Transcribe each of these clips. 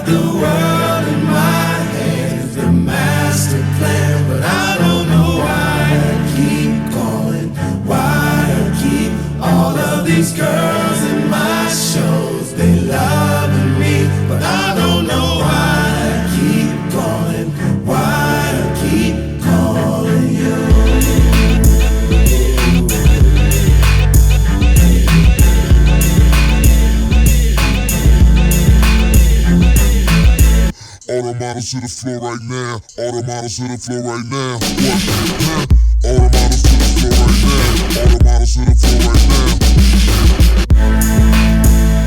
got the world in my hands, the master plan, but I don't know why I keep calling, why I keep all of these girls in my shows. They loving me, but I don't know why I keep calling, why I keep calling you. All the models to the floor right now. All the models to the floor right now. What? Huh? All the models to the floor right now. All the models to the floor right now.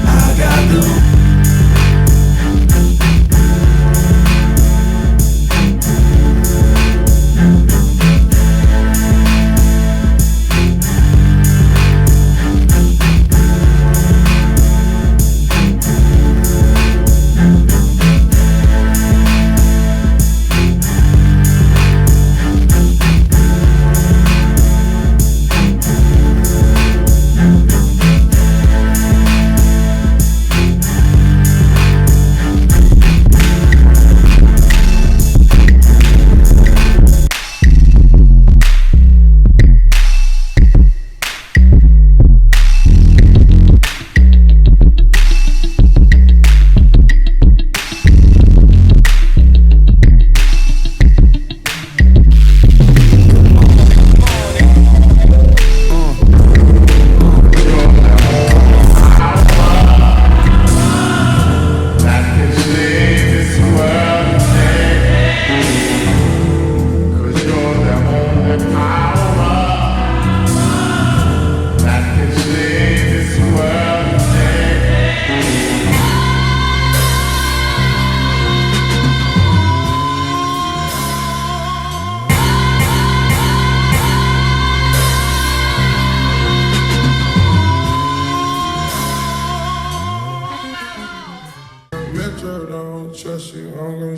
I got the Metro don't trust you, I'm gonna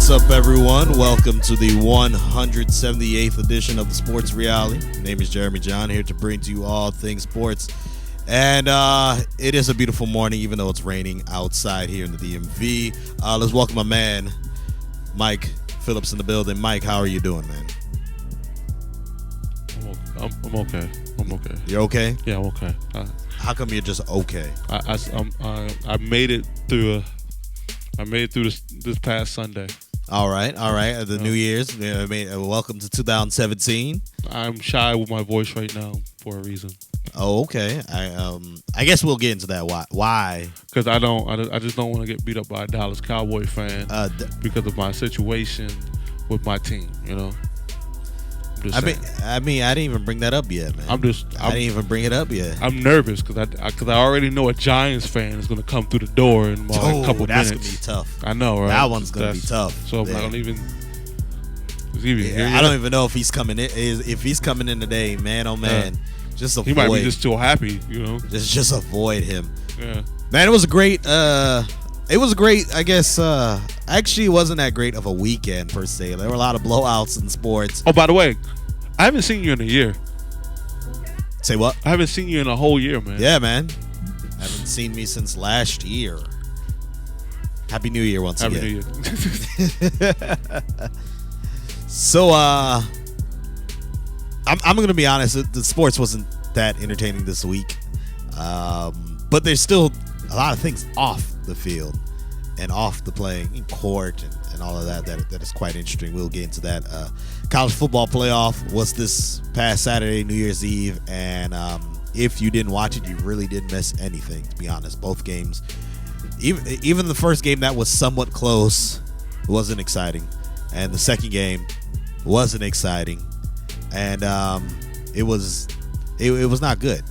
What's up, everyone? Welcome to the 178th edition of the Sports Reality. My name is Jeremy John, here to bring to you all things sports. And it is a beautiful morning, even though it's raining outside here in the DMV. Let's welcome my man, Mike Phillips, in the building. Mike, how are you doing, man? I'm okay. I'm okay. You're okay? Yeah, I'm okay. How come you're just okay? I made it through. I made it through this past Sunday. All right. The New Year's. Welcome to 2017. I'm shy with my voice right now for a reason. Oh, okay. I guess we'll get into that. Why? Because I just don't want to get beat up by a Dallas Cowboy fan because of my situation with my team. You know. I didn't even bring that up yet, man. I didn't even bring it up yet. I'm nervous because I already know a Giants fan is going to come through the door in a couple that's minutes. Gonna be tough. I know, right? That one's gonna be tough. So I don't even. Is he even here I yet? don't even know if he's coming in. If he's coming in today, man, oh man, just avoid. He might be just too happy, you know. Just avoid him. Yeah. Man, it was a great. It was a great. I guess. Actually, it wasn't that great of a weekend per se. There were a lot of blowouts in sports. Oh, by the way, I haven't seen you in a year. Say what? I haven't seen you in a whole year, man. Yeah, man. Haven't seen me since last year. Happy New Year once Happy again. New Year. So, I'm gonna be honest. The sports wasn't that entertaining this week, but there's still a lot of things off the field and off the playing in court and all of that is quite interesting. We'll get into that. College football playoff was this past Saturday, New Year's Eve, and if you didn't watch it, you really didn't miss anything. To be honest, both games, even the first game that was somewhat close, wasn't exciting, and the second game wasn't exciting, and it was not good.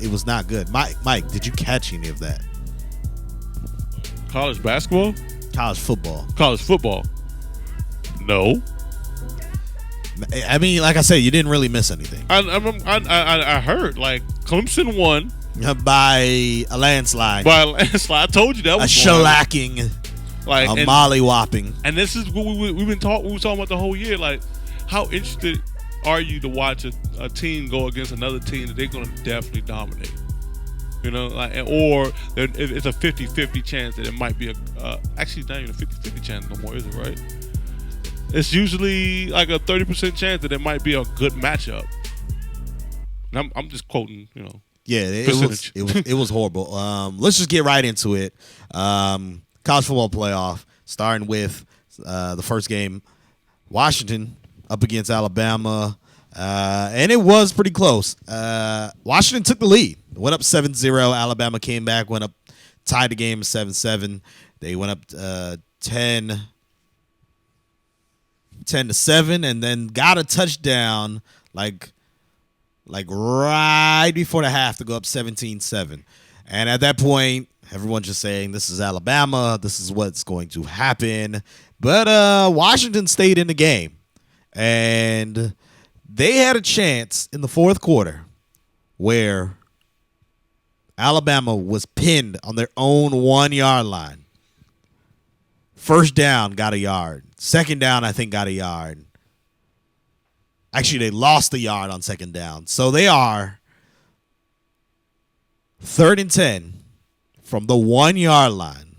It was not good. Mike, did you catch any of that? College basketball? College football. College football? No. I mean, like I said, you didn't really miss anything. I heard like Clemson won by a landslide. by a landslide. I told you that A was shellacking. like A and, molly-whopping. and this is what we were talking about the whole year. Like, how interested are you to watch a team go against another team that they're going to definitely dominate? You know, like, or it's a 50-50 chance that it might be actually not even a 50-50 chance no more, is it, right? It's usually like a 30% chance that it might be a good matchup. And I'm just quoting, you know. Yeah, percentage. it was horrible. Let's just get right into it. College football playoff, starting with the first game, Washington up against Alabama, and it was pretty close. Washington took the lead, went up 7-0. Alabama came back, went up, tied the game 7-7. They went up 10-7, and then got a touchdown like right before the half to go up 17-7. And at that point, everyone's just saying, this is Alabama. This is what's going to happen. But Washington stayed in the game. And they had a chance in the fourth quarter where Alabama was pinned on their own 1-yard line. First down, got a yard. Second down, I think, got a yard. Actually, they lost a yard on second down. So they are 3rd and 10 from the 1-yard line.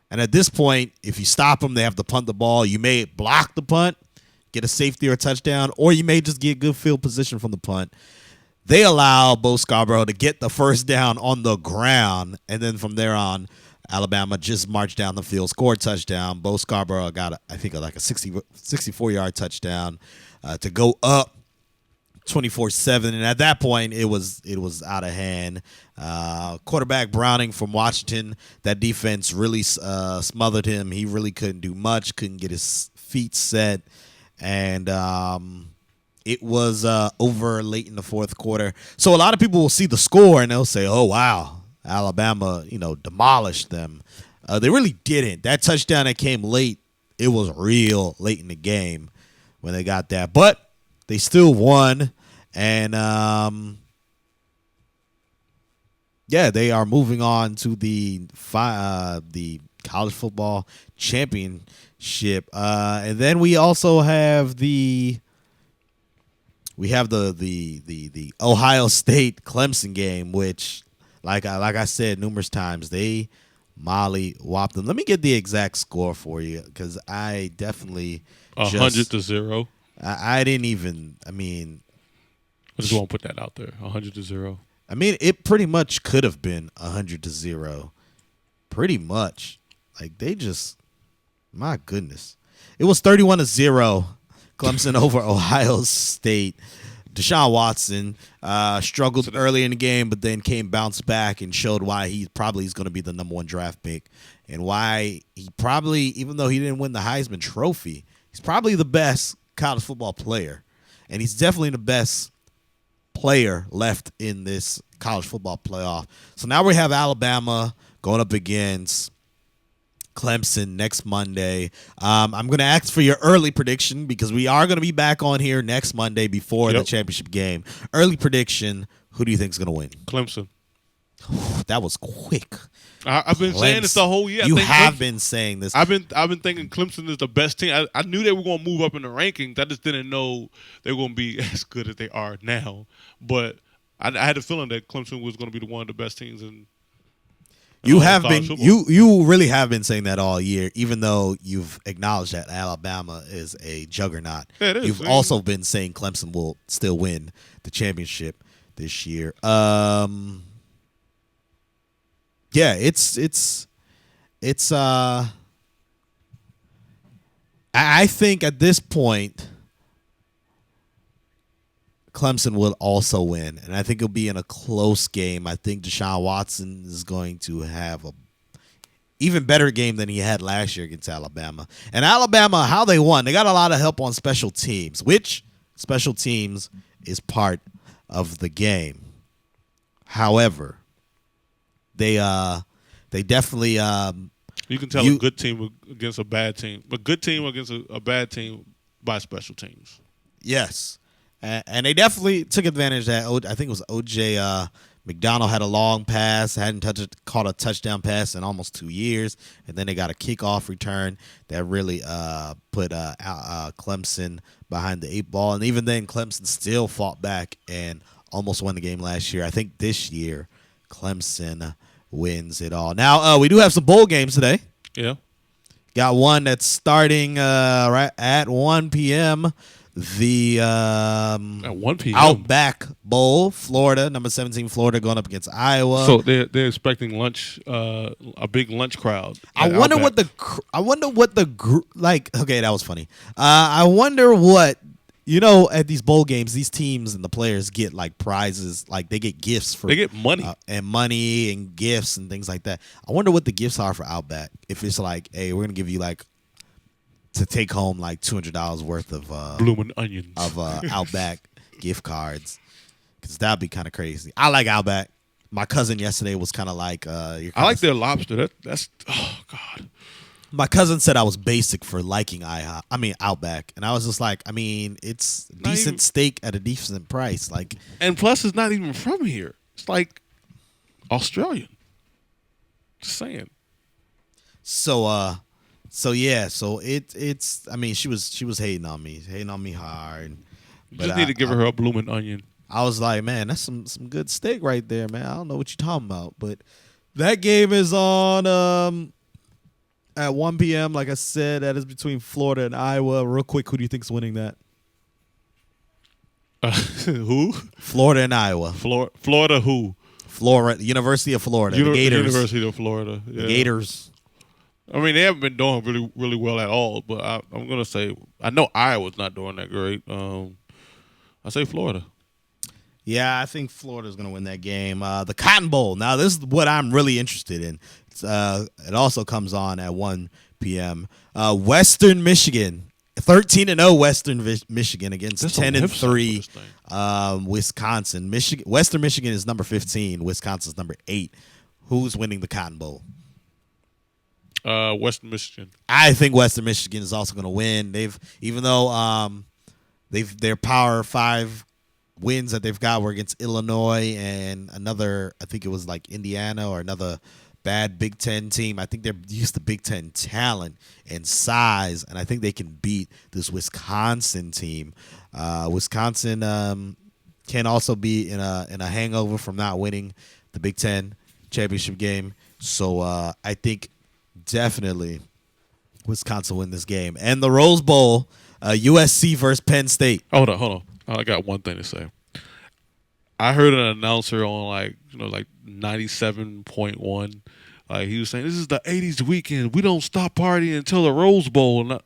And at this point, if you stop them, they have to punt the ball. You may block the punt, get a safety or a touchdown, or you may just get good field position from the punt. They allow Bo Scarborough to get the first down on the ground, and then from there on, Alabama just marched down the field, scored a touchdown. Bo Scarborough got, I think, like a 64-yard touchdown to go up 24-7. And at that point, it was out of hand. Quarterback Browning from Washington, that defense really smothered him. He really couldn't do much, couldn't get his feet set. And it was over late in the fourth quarter. So a lot of people will see the score and they'll say, oh, wow, Alabama, demolished them. They really didn't. That touchdown that came late, it was real late in the game when they got that. But they still won. And, they are moving on to the college football championship. And then we also have the Ohio State Clemson game, which, like I said numerous times, they molly-whopped them. Let me get the exact score for you, because I definitely 100-0. I didn't even. I mean, I just want to put that out there. 100-0. I mean, it pretty much could have been 100-0. Pretty much. Like, they just, my goodness. It was 31-0. Clemson over Ohio State. Deshaun Watson struggled early in the game, but then bounced back and showed why he probably is going to be the number 1 draft pick, and why he probably, even though he didn't win the Heisman Trophy, he's probably the best college football player, and he's definitely the best player left in this college football playoff. So now we have Alabama going up against Clemson next Monday. I'm going to ask for your early prediction because we are going to be back on here next Monday before the championship game. Early prediction, who do you think is going to win? Clemson. That was quick. I've been saying this the whole year. You have been saying this. I've been thinking Clemson is the best team. I knew they were going to move up in the rankings. I just didn't know they were going to be as good as they are now. But I had a feeling that Clemson was going to be one of the best teams in. You have been you really have been saying that all year, even though you've acknowledged that Alabama is a juggernaut. Yeah, it is. You've also been saying Clemson will still win the championship this year. Yeah, it's I think at this point Clemson will also win, and I think it'll be in a close game. I think Deshaun Watson is going to have a even better game than he had last year against Alabama. And Alabama, how they won, they got a lot of help on special teams, which special teams is part of the game. However, they definitely you can tell a good team against a bad team, a good team against a bad team by special teams. Yes. And they definitely took advantage of that. I think it was O.J. McDonald had a long pass, hadn't caught a touchdown pass in almost 2 years, and then they got a kickoff return that really put Clemson behind the 8 ball. And even then, Clemson still fought back and almost won the game last year. I think this year, Clemson wins it all. Now, we do have some bowl games today. Yeah. Got one that's starting right at 1 p.m., the at 1 p.m. Outback Bowl, Florida, number 17 Florida going up against Iowa. So they're expecting lunch, a big lunch crowd. I wonder what the like. Okay, that was funny. I wonder what at these bowl games, these teams and the players get like prizes, like they get gifts for. They get money and gifts and things like that. I wonder what the gifts are for Outback. If it's like, hey, we're gonna give you like. To take home like $200 worth of blooming onions of Outback gift cards, because that'd be kind of crazy. I like Outback. My cousin yesterday was kind of like, I like their lobster. That's oh god. My cousin said I was basic for liking Outback, and I was just like, I mean, it's decent steak at a decent price, like, and plus it's not even from here. It's like Australian. Just saying. So it's. I mean, she was hating on me hard. You just need to give her a blooming onion. I was like, man, that's some good steak right there, man. I don't know what you're talking about, but that game is on at 1 p.m. Like I said, that is between Florida and Iowa. Real quick, who do you think's winning that? Who? Florida and Iowa. Florida who? Florida, University of Florida. The Gators. University of Florida. Yeah. The Gators. I mean, they haven't been doing really, really well at all. But I'm gonna say I know Iowa's not doing that great. I say Florida. Yeah, I think Florida's gonna win that game. The Cotton Bowl. Now, this is what I'm really interested in. It also comes on at 1 p.m. Western Michigan, 13-0 Western Michigan against 10-3 Wisconsin. Western Michigan is number 15. Wisconsin's number 8. Who's winning the Cotton Bowl? Western Michigan. I think Western Michigan is also going to win. Even though their Power 5 wins that they've got were against Illinois and another, I think it was like Indiana or another bad Big Ten team. I think they're used to Big Ten talent and size, and I think they can beat this Wisconsin team. Wisconsin can also be in a hangover from not winning the Big Ten championship game. So I think definitely Wisconsin win this game. And the Rose Bowl, USC versus Penn State. Hold on. I got one thing to say. I heard an announcer on like 97.1. Like he was saying, this is the 80s weekend. We don't stop partying until the Rose Bowl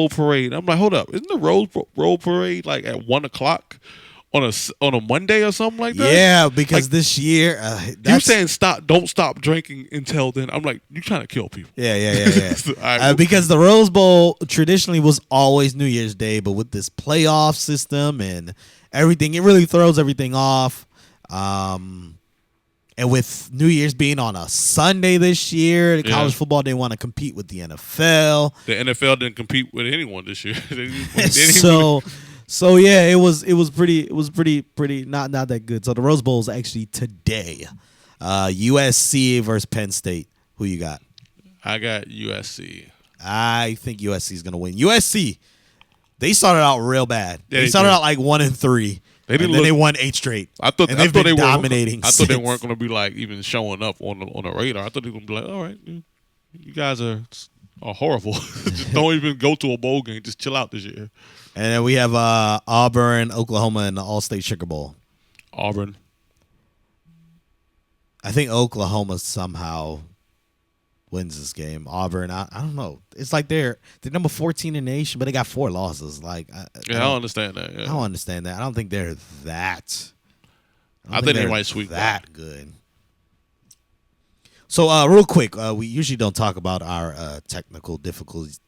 parade. I'm like, hold up. Isn't the Rose Bowl parade like at 1:00 on a Monday or something like that? Yeah, because like, this year you're saying don't stop drinking until then. I'm like, you're trying to kill people. Yeah. Because the Rose Bowl traditionally was always New Year's Day, but with this playoff system and everything, it really throws everything off. And with New Year's being on a Sunday this year, the Yeah. college football didn't want to compete with the NFL. The NFL didn't compete with anyone this year. They didn't So yeah, it was pretty not that good. So the Rose Bowl is actually today. USC versus Penn State. Who you got? I got USC. I think USC is gonna win. USC, they started out real bad. Yeah, they they started did. out like 1-3. They didn't and then look- they won 8 straight. I thought and I they've thought been they dominating. were. I thought they since. weren't going to be like even showing up on the radar. I thought they were going to be like, all right, you guys are horrible. Just don't even go to a bowl game. Just chill out this year. And then we have Auburn, Oklahoma, in the All-State Sugar Bowl. Auburn. I think Oklahoma somehow wins this game. Auburn, I don't know. It's like they're number 14 in the nation, but they got 4 losses. Like, I don't understand that. Yeah. I don't understand that. I don't think they're that. I think they might sweep that good. So, real quick, we usually don't talk about our technical difficulties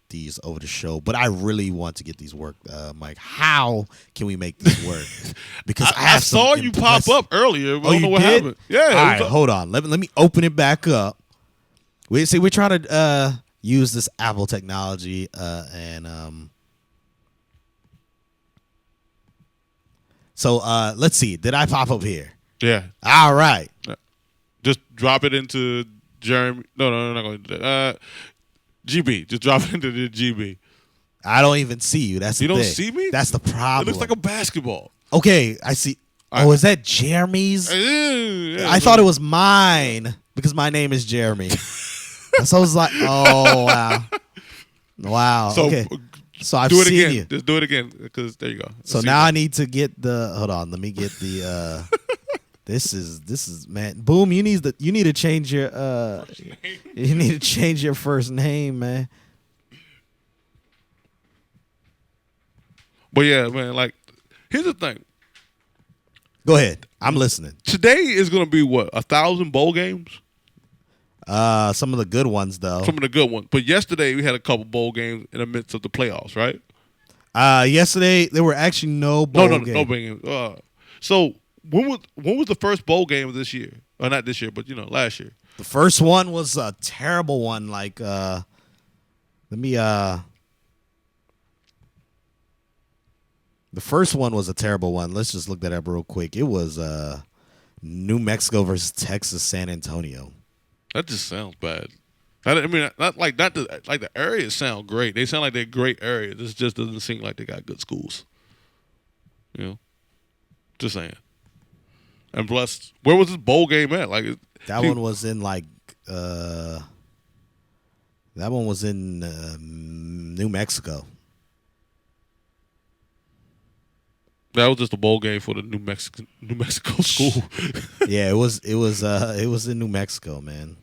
over the show, but I really want to get these work, Mike. How can we make this work? Because I saw you pop up earlier. But I don't know what happened. Yeah. All right, hold on. Let me open it back up. We're trying to use this Apple technology and so let's see. Did I pop up here? Yeah. All right. Just drop it into Jeremy. No, I'm not going to do that. GB. Just drop it into the GB. I don't even see you. That's You the don't thing. see me? That's the It problem. looks like a basketball. Okay, I see. Oh, is that Jeremy's? Yeah, I thought it was mine because my name is Jeremy. So I was like, oh wow. So okay. So I've do it seen again. you. Just do it again because there you go. So See now that. I need to get the. Hold on. Let me get the. This is man. Boom. You need to change your. You need to change your first name, man. But yeah, man. Like, here's the thing. Go ahead. I'm listening. Today is going to be what 1,000 bowl games. Some of the good ones though. Some of the good ones. But yesterday we had a couple bowl games in the midst of the playoffs, right? Yesterday there were actually no bowl No games. bowl games. So when was the first bowl game of this year? Or not this year, but last year. The first one was a terrible one. Like, let me. The first one was a terrible one. Let's just look that up real quick. It was New Mexico versus Texas, San Antonio. That just sounds bad. I mean, not the areas sound great. They sound like they're great areas. This just doesn't seem like they got good schools. Just saying. And plus, where was this bowl game at? Like That one was in like. That one was in New Mexico. That was just a bowl game for the New Mexico school. Yeah, it was in New Mexico, man.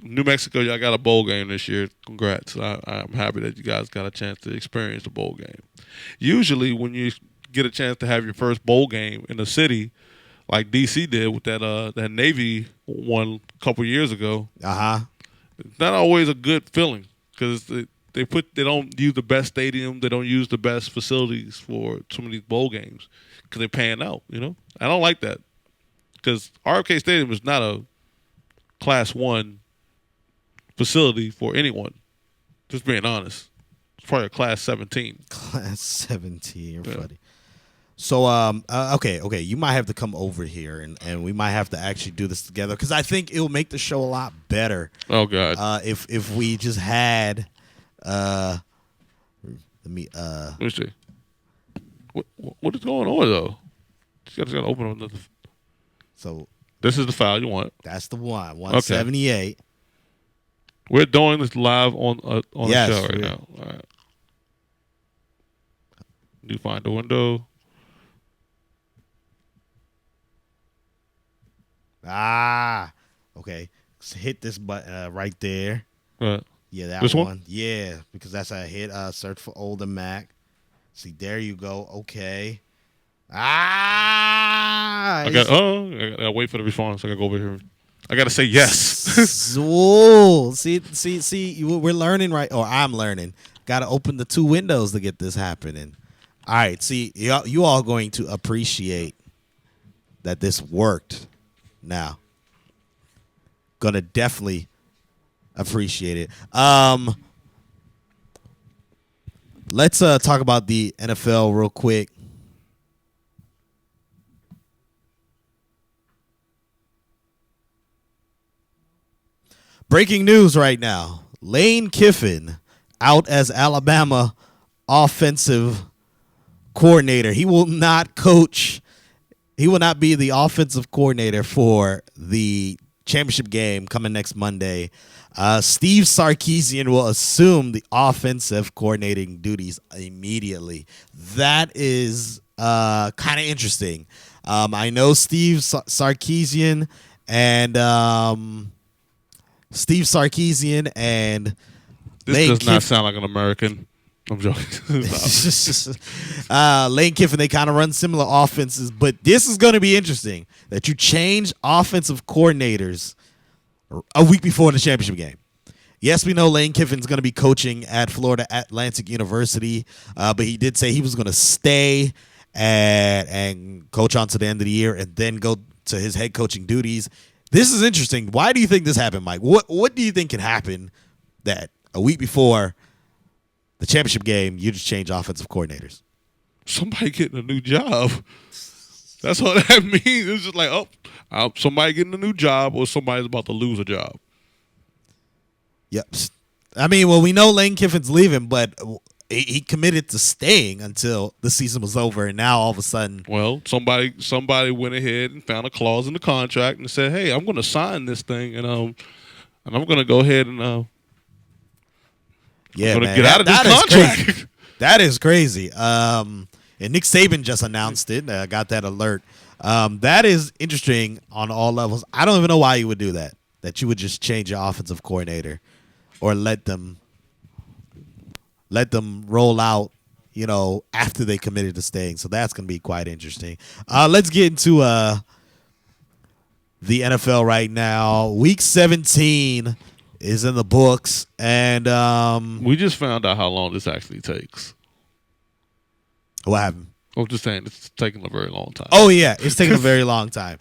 New Mexico, y'all got a bowl game this year. Congrats. I'm happy that you guys got a chance to experience the bowl game. Usually when you get a chance to have your first bowl game in the city, like DC did with that Navy one a couple years ago, it's not always a good feeling because they don't use the best stadium, they don't use the best facilities for some of these bowl games because they're paying out. I don't like that because RFK Stadium is not a Class 1 facility for anyone. Just being honest, it's probably a Class 17. Class 17. You're Yeah. funny. So, okay. You might have to come over here, and we might have to actually do this together because I think it'll make the show a lot better. Oh God. If we just had, let me. Let me see. What is going on though? Just gotta open another. So This is the file you want. that's the one. 178. We're doing this live on Yes, the show right we are. now. All right. You find the window. Okay. So hit this button right there. Right. Yeah, that This one. one? Yeah, because that's a hit. Search for older Mac. See, there you go. Okay. I gotta wait for the response. I gotta go over here. I gotta say yes. Ooh, see, we're learning right, or I'm learning. Got to open the 2 windows to get this happening. All right, see, you all going to appreciate that this worked. now. Gonna definitely appreciate it. Let's talk about the NFL real quick. Breaking news right now. Lane Kiffin out as Alabama offensive coordinator. He will not coach. He will not be the offensive coordinator for the championship game coming next Monday. Steve Sarkisian will assume the offensive coordinating duties immediately. That is kind of interesting. I know Steve Sarkisian and This Lane does not Kiffin. sound like an American. I'm joking. Lane Kiffin, they kind of run similar offenses, but this is going to be interesting that you change offensive coordinators a week before the championship game. Yes, we know Lane Kiffin's going to be coaching at Florida Atlantic University, but he did say he was going to stay and coach on to the end of the year and then go to his head coaching duties. This is interesting. Why do you think this happened, Mike? What do you think can happen that a week before the championship game, you just change offensive coordinators? Somebody getting a new job. That's what that means. It's just like, somebody getting a new job or somebody's about to lose a job. Yep. I mean, well, we know Lane Kiffin's leaving, but he committed to staying until the season was over, and now all of a sudden, Well, somebody went ahead and found a clause in the contract and said, "Hey, I'm going to sign this thing, and I'm going to go ahead and yeah, I'm going man, to get out of this that is contract." crazy. That is crazy. And Nick Saban just announced it. I got that alert. That is interesting on all levels. I don't even know why you would do that. That you would just change your offensive coordinator or let them roll out, after they committed to staying. So that's going to be quite interesting. Let's get into the NFL right now. Week 17 is in the books, and We just found out how long this actually takes. what happened? I'm just saying it's taking a very long time. Oh, yeah, it's taking a very long time.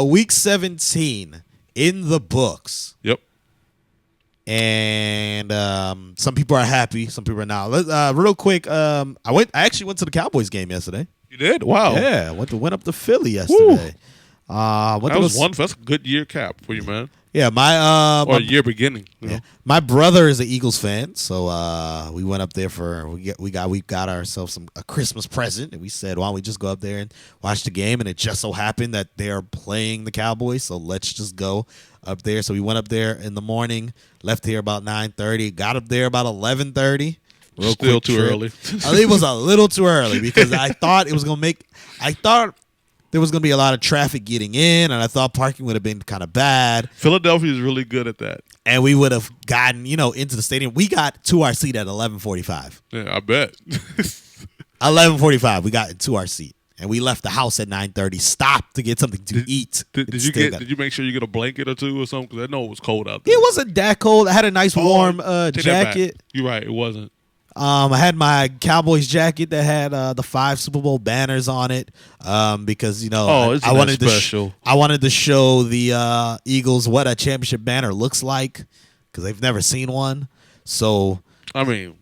Week 17 in the books. Yep. And some people are happy, some people are not. Real quick, I actually went to the Cowboys game yesterday. You did? Wow. Yeah, went up to Philly yesterday. That's a good year cap for you, man. Yeah, Or year beginning. You know? my brother is an Eagles fan, so we went up there we got ourselves a Christmas present, and we said, why don't we just go up there and watch the game? And it just so happened that they're playing the Cowboys, so let's just go up there. So we went up there in the morning, left here about 9:30, got up there about 11:30. Still too early. I think it was a little too early because I thought there was going to be a lot of traffic getting in, and I thought parking would have been kind of bad. Philadelphia is really good at that. And we would have gotten, into the stadium. We got to our seat at 11:45. Yeah, I bet. 11:45, we got into our seat, and we left the house at 9:30. Stopped to get something to eat. Did you make sure you get a blanket or two or something? Because I know it was cold out there. It wasn't that cold. I had a nice warm Take that back. jacket. You're right. It wasn't. I had my Cowboys jacket that had the 5 Super Bowl banners on it because isn't I that wanted special? I wanted to show the Eagles what a championship banner looks like because they've never seen one. So I mean,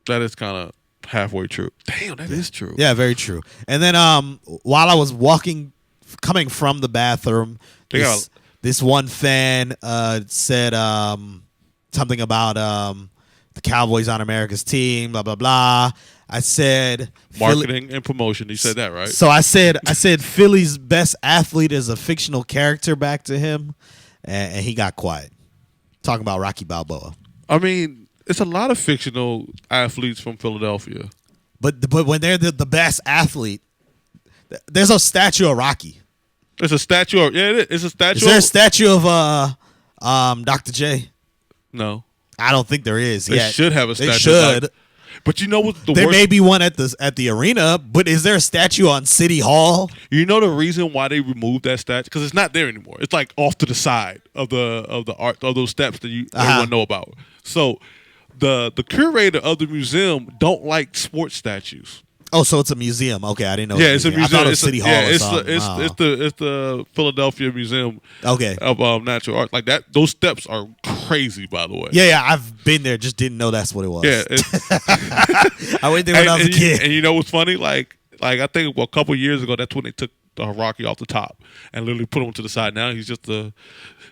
that is kind of halfway true. Damn, that is true. yeah, very true. And then while I was coming from the bathroom, this one fan said something about the Cowboys on America's team, blah, blah, blah. I said Marketing and promotion. You said that, right? So I said Philly's best athlete is a fictional character back to him, and he got quiet. Talking about Rocky Balboa. I mean, it's a lot of fictional athletes from Philadelphia. But when they're the best athlete, there's a statue of Rocky. There's a statue of it's a statue. Is there a statue of Dr. J? No. I don't think there is They yet. should have a statue. They should. But you know what the There worst? may be one at the arena, but is there a statue on City Hall? You know the reason why they removed that statue? Because it's not there anymore. It's like off to the side of the art of those steps that everyone know about. So the curator of the museum don't like sports statues. Oh, so it's a museum. Okay, I didn't know. Yeah, it's a museum. I thought it was It's City Hall. Yeah, or it's something. it's the Philadelphia Museum Okay. of Natural Art. Like that, those steps are crazy. By the way. Yeah, I've been there. Just didn't know that's what it was. Yeah. I went there when I was a kid. And you know what's funny? Like I think a couple years ago, that's when they took Rocky off the top and literally put him to the side. Now he's just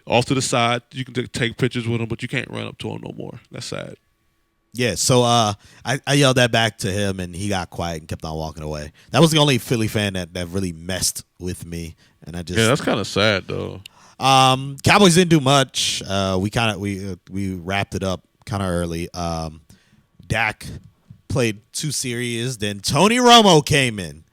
off to the side. You can take pictures with him, but you can't run up to him no more. That's sad. Yeah, so I yelled that back to him, and he got quiet and kept on walking away. That was the only Philly fan that really messed with me, and I just Yeah, that's kind of sad though. Cowboys didn't do much. We wrapped it up kind of early. Dak played 2 series, then Tony Romo came in.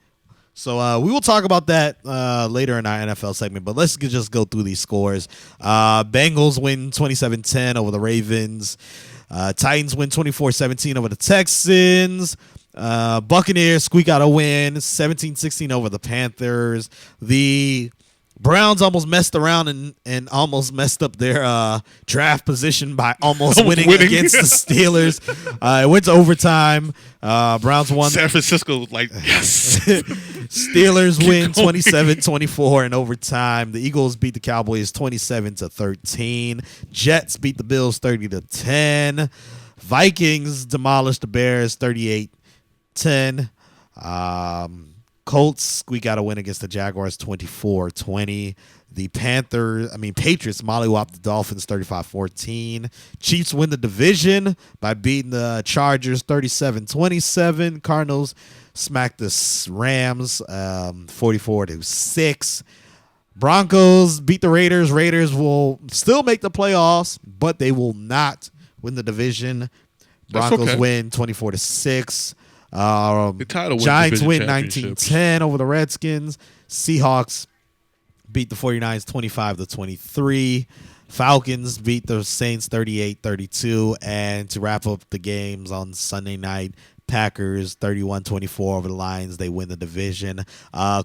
So we will talk about that later in our NFL segment, but let's just go through these scores. Bengals win 27-10 over the Ravens. Titans win 24-17 over the Texans. Buccaneers squeak out a win 17-16 over the Panthers. The Browns almost messed around and almost messed up their draft position by almost winning against the Steelers. It went to overtime. Browns won. San Francisco was like, yes. Steelers win 27-24 in overtime. The Eagles beat the Cowboys 27-13. Jets beat the Bills 30-10. Vikings demolished the Bears 38-10. Colts squeak out a win against the Jaguars 24-20. The Patriots mollywopped the Dolphins 35-14. Chiefs win the division by beating the Chargers 37-27. Cardinals smacked the Rams 44-6. Broncos beat the Raiders. Raiders will still make the playoffs, but they will not win the division. Broncos win 24-6. Giants win 19-10 over the Redskins. Seahawks beat the 49ers 25-23. Falcons beat the Saints 38-32. And to wrap up the games on Sunday night, Packers 31-24 over the Lions. They win the division.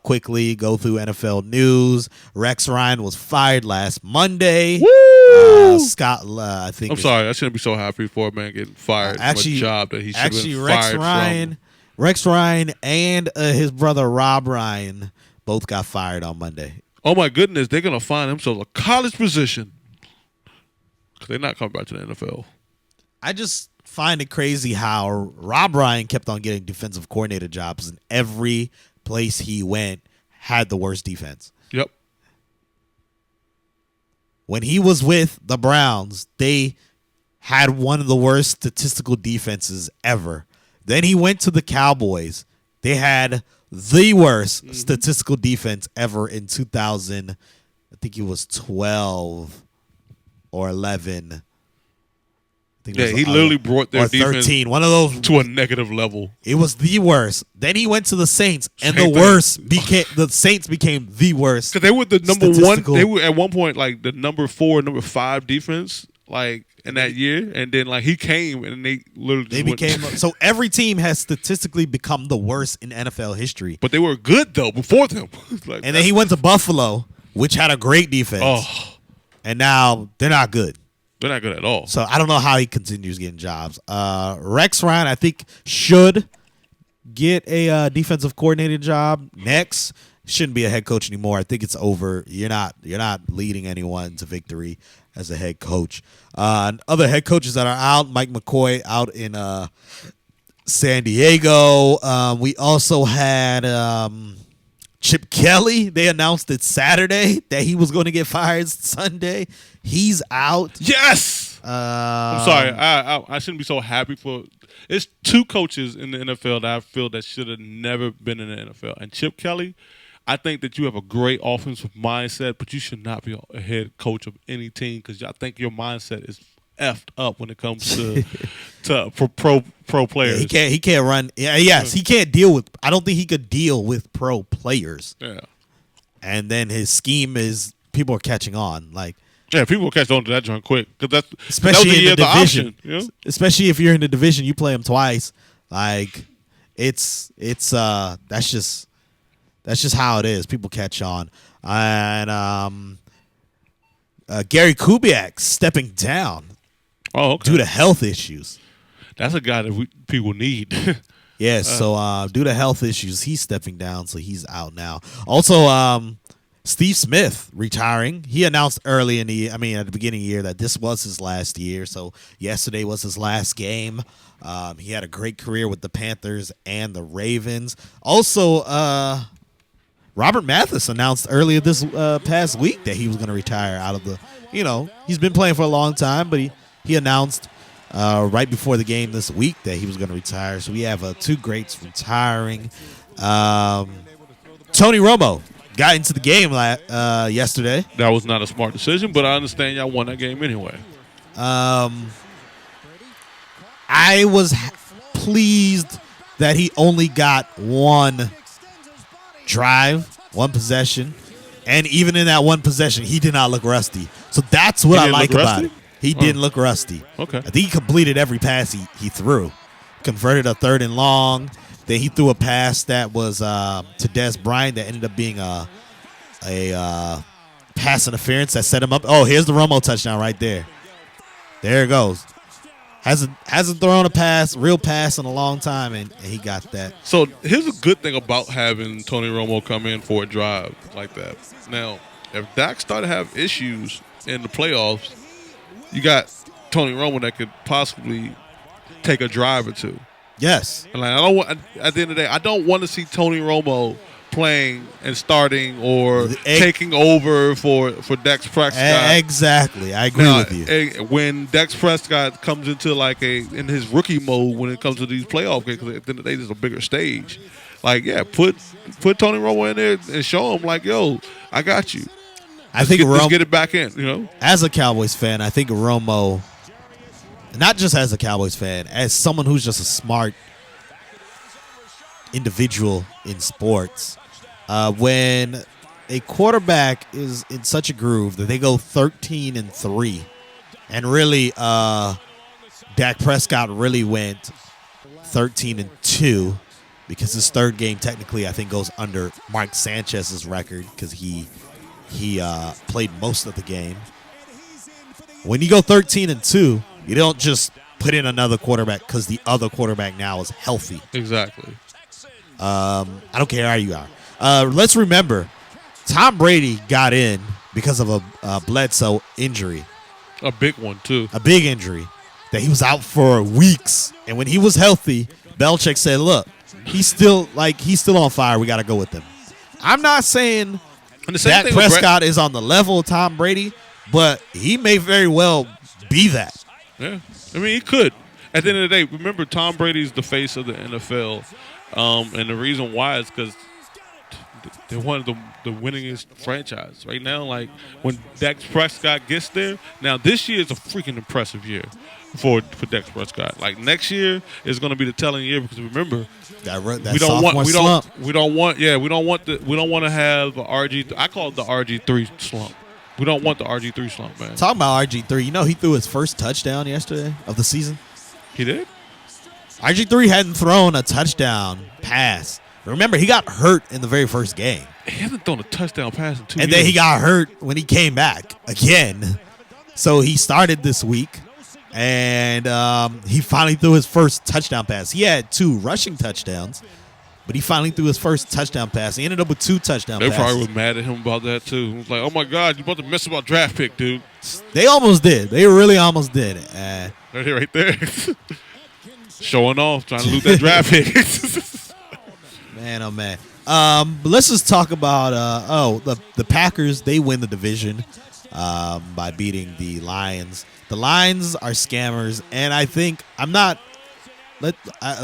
Quickly go through NFL news. Rex Ryan was fired last Monday. Woo! Scott, I think. I'm sorry. I shouldn't be so happy for a man getting fired from a job that he should have been fired from. Rex Ryan and his brother Rob Ryan both got fired on Monday. Oh my goodness, they're gonna find themselves a college position because they're not coming back to the NFL. I just find it crazy how Rob Ryan kept on getting defensive coordinator jobs, and every place he went had the worst defense. Yep. When he was with the Browns, they had one of the worst statistical defenses ever. Then he went to the Cowboys. They had the worst statistical defense ever in 2000. I think it was 12 or 11. Yeah, he literally brought their defense 13, one of those to a negative level. It was the worst. Then he went to the Saints, and Same the Saints became the worst. Because they were the number one. They were at one point like the number 4, number 5 defense, like in that year. And then like he came and they literally became so every team has statistically become the worst in NFL history. But they were good though before them. Like, and then he went to Buffalo, which had a great defense. Oh, and now they're not good. They're not good at all. So I don't know how he continues getting jobs. Rex Ryan, I think, should get a defensive coordinator job next. Shouldn't be a head coach anymore. I think it's over. You're not leading anyone to victory as a head coach. Other head coaches that are out: Mike McCoy out in San Diego. We also had Chip Kelly. They announced it Saturday that he was going to get fired Sunday. He's out. Yes. I'm sorry. I shouldn't be so happy for. It's 2 coaches in the NFL that I feel that should have never been in the NFL. And Chip Kelly, I think that you have a great offensive mindset, but you should not be a head coach of any team because I think your mindset is effed up when it comes to pro players. Yeah, he can't run. Yes, he can't deal with. I don't think he could deal with pro players. Yeah. And then his scheme is people are catching on. Like, yeah, people will catch on to that joint quick because especially that was in the division. Option, you know? Especially if you're in the division, you play them twice. Like, it's that's just how it is. People catch on. And Gary Kubiak stepping down due to health issues. That's a guy that people need. Yes, so due to health issues, he's stepping down, so he's out now. Also, Steve Smith retiring. He announced early at the beginning of the year that this was his last year. So yesterday was his last game. He had a great career with the Panthers and the Ravens. Also, Robert Mathis announced earlier this past week that he was going to retire out of the, he's been playing for a long time, but he announced right before the game this week that he was going to retire. So we have two greats retiring. Tony Romo got into the game yesterday. That was not a smart decision, but I understand y'all won that game anyway. I was pleased that he only got one drive, one possession, and even in that one possession, he did not look rusty. So that's what I like about it. He didn't look rusty. Okay. I think he completed every pass he threw. Converted a 3rd and long. Then he threw a pass that was to Dez Bryant that ended up being a pass interference that set him up. Oh, here's the Romo touchdown right there. There it goes. Hasn't thrown a real pass in a long time, and he got that. So here's a good thing about having Tony Romo come in for a drive like that. Now, if Dak started to have issues in the playoffs, you got Tony Romo that could possibly take a drive or two. Yes. And at the end of the day, I don't want to see Tony Romo playing and starting or taking over for Dak Prescott. Exactly. I agree with you. When Dak Prescott comes into in his rookie mode when it comes to these playoff games, because at the end of the day, there's a bigger stage. Put Tony Romo in there and show him yo, I got you. Let's get it back in, As a Cowboys fan, I think Romo, not just as a Cowboys fan, as someone who's just a smart individual in sports, when a quarterback is in such a groove that they go 13-3, and really Dak Prescott really went 13-2 because his third game technically I think goes under Mark Sanchez's record because he played most of the game. When you go 13-2, you don't just put in another quarterback because the other quarterback now is healthy. Exactly. I don't care how you are. Let's remember, Tom Brady got in because of a Bledsoe injury. A big one, too. A big injury that he was out for weeks. And when he was healthy, Belichick said, look, he's still on fire. We got to go with him. I'm not saying Dak Prescott is on the level of Tom Brady, but he may very well be that. Yeah. I mean, he could. At the end of the day, remember, Tom Brady's the face of the NFL. And the reason why is because they're one of the winningest franchise right now. When Dak Prescott gets there, now this year is a freaking impressive year for Dak Prescott. Next year is going to be the telling year because remember we don't want to have a RG. I call it the RG3 slump. We don't want the RG3 slump, man. Talking about RG3, he threw his first touchdown yesterday of the season. He did? RG3 hadn't thrown a touchdown pass. Remember, he got hurt in the very first game. He hasn't thrown a touchdown pass in 2 years. And then he got hurt when he came back again. So he started this week, and he finally threw his first touchdown pass. He had 2 rushing touchdowns, but he finally threw his first touchdown pass. He ended up with 2 touchdown passes. They probably were mad at him about that, too. It was like, oh, my God, you about to mess up our draft pick, dude. They almost did. They really almost did. Right there. Showing off, trying to lose that draft pick. Man, oh, man. But let's just talk about, the Packers, they win the division by beating the Lions. The Lions are scammers, and I think let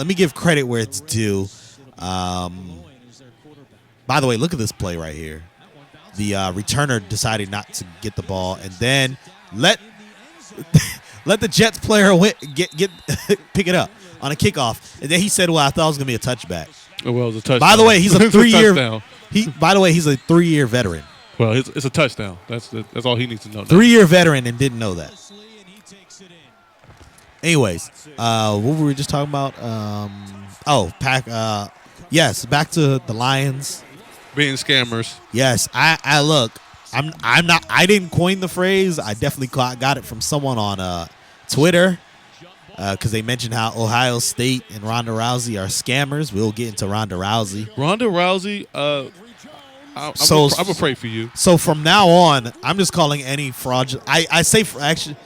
me give credit where it's due. By the way, look at this play right here. The returner decided not to get the ball, and then let the Jets player pick it up on a kickoff, and then he said, "Well, I thought it was gonna be a touchback." Well, it was a touchdown. By the way, he's a 3-year. He's a 3-year veteran. Well, it's a touchdown. That's all he needs to know. 3-year veteran and didn't know that. Anyways, what were we just talking about? Yes, back to the Lions being scammers. Yes, I look. I'm not. I didn't coin the phrase. I definitely got it from someone on Twitter. because they mentioned how Ohio State and Ronda Rousey are scammers. We'll get into Ronda Rousey. Ronda Rousey, I'm gonna pray for you. So from now on, I'm just calling any fraudulent. I say actually,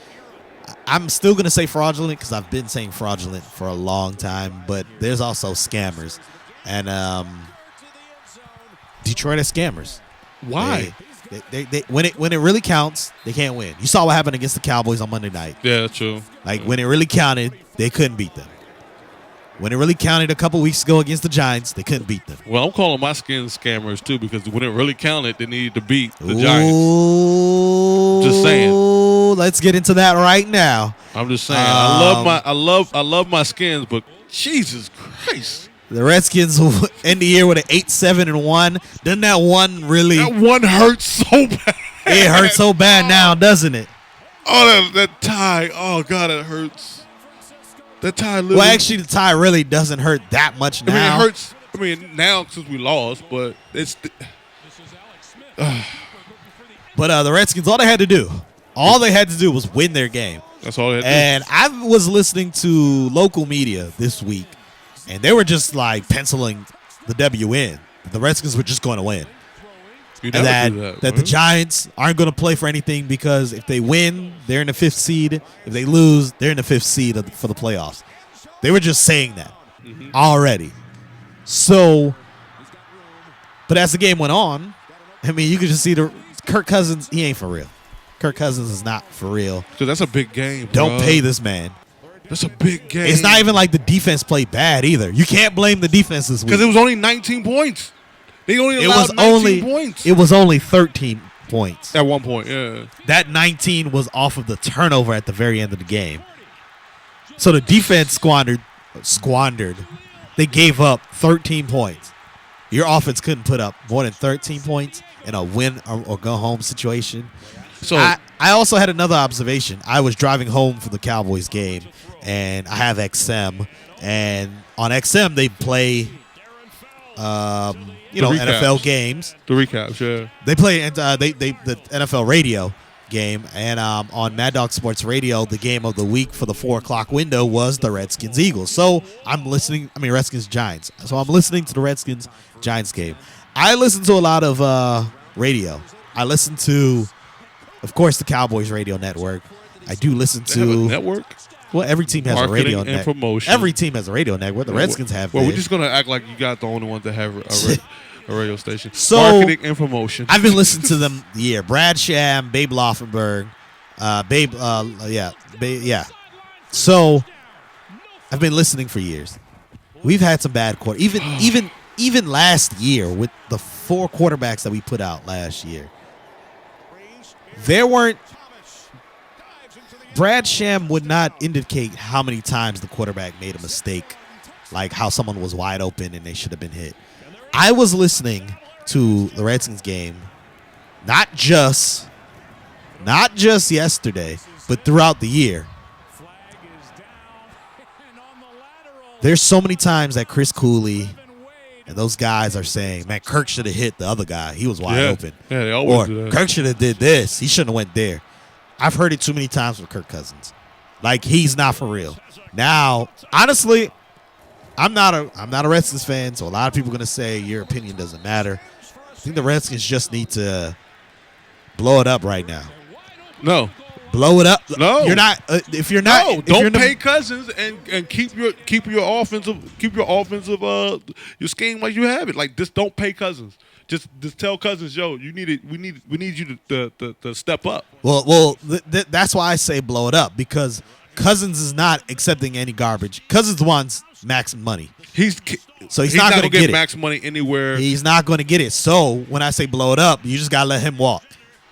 I'm still gonna say fraudulent because I've been saying fraudulent for a long time. But there's also scammers, and Detroit is scammers. Why? They when it really counts, they can't win. You saw what happened against the Cowboys on Monday night. Yeah, that's true. Like when it really counted, they couldn't beat them. When it really counted a couple weeks ago against the Giants, they couldn't beat them. Well, I'm calling my skins scammers too because when it really counted, they needed to beat the Giants. Just saying. Let's get into that right now. I'm just saying. I love my skins, but Jesus Christ. The Redskins will end the year with an 8-7-1. Doesn't that one really? That one hurts so bad. It hurts so bad now, doesn't it? Oh, that tie. Oh, God, it hurts. That tie literally. Well, actually, the tie really doesn't hurt that much now. I mean, it hurts. I mean, now since we lost, but it's. But the Redskins, all they had to do was win their game. That's all they had to And I was listening to local media this week, and they were just like penciling the W in. The Redskins were just going to win. do. And that the Giants aren't going to play for anything because if they win, they're in the 5th seed. If they lose, they're in the 5th seed for the playoffs. They were just saying that already. So, but as the game went on, I mean, you could just see Kirk Cousins, he ain't for real. Kirk Cousins is not for real. Because that's a big game. Don't pay this man. That's a big game. It's not even like the defense played bad either. You can't blame the defense this week. Because it was only 19 points. They only It allowed was 19 points. It was only 13 points. At one point, yeah. That 19 was off of the turnover at the very end of the game. So the defense squandered. They gave up 13 points. Your offense couldn't put up more than 13 points in a win or go home situation. So I also had another observation. I was driving home from the Cowboys game, and I have XM, and on XM they play, NFL games. The recaps, yeah. They play the NFL radio game, and on Mad Dog Sports Radio, the game of the week for the 4:00 window was the Redskins Eagles. So Redskins Giants. So I'm listening to the Redskins Giants game. I listen to a lot of radio. I listen to, of course, the Cowboys radio network. I do listen They have a to network? well, every team has a Marketing radio and network. promotion. Every team has a radio network. The Redskins have. Well, we're theirs. just going to act like you got the only one to have a radio station. So, Marketing and promotion. I've been listening to them the year. Brad Sham, Babe Loffenberg, So I've been listening for years. We've had some bad quarter. Even last year with the 4 quarterbacks that we put out last year, there weren't. Brad Sham would not indicate how many times the quarterback made a mistake, like how someone was wide open and they should have been hit. I was listening to the Redskins game, not just yesterday, but throughout the year. There's so many times that Chris Cooley and those guys are saying, man, Kirk should have hit the other guy. He was wide open. Yeah, they always Or do that. Kirk should have did this. He shouldn't have went there. I've heard it too many times with Kirk Cousins. Like, he's not for real. Now, honestly, I'm not a Redskins fan, so a lot of people are going to say your opinion doesn't matter. I think the Redskins just need to blow it up right now. No. Blow it up. No. You're not if you're not No, if you're don't the- pay Cousins and keep your offensive your scheme like you have it. Like, just don't pay Cousins. Just tell Cousins, yo, we need you to step up. Well, that's why I say blow it up, because Cousins is not accepting any garbage. Cousins wants max money. He's not gonna get it. max money anywhere. He's not going to get it. So when I say blow it up, you just got to let him walk.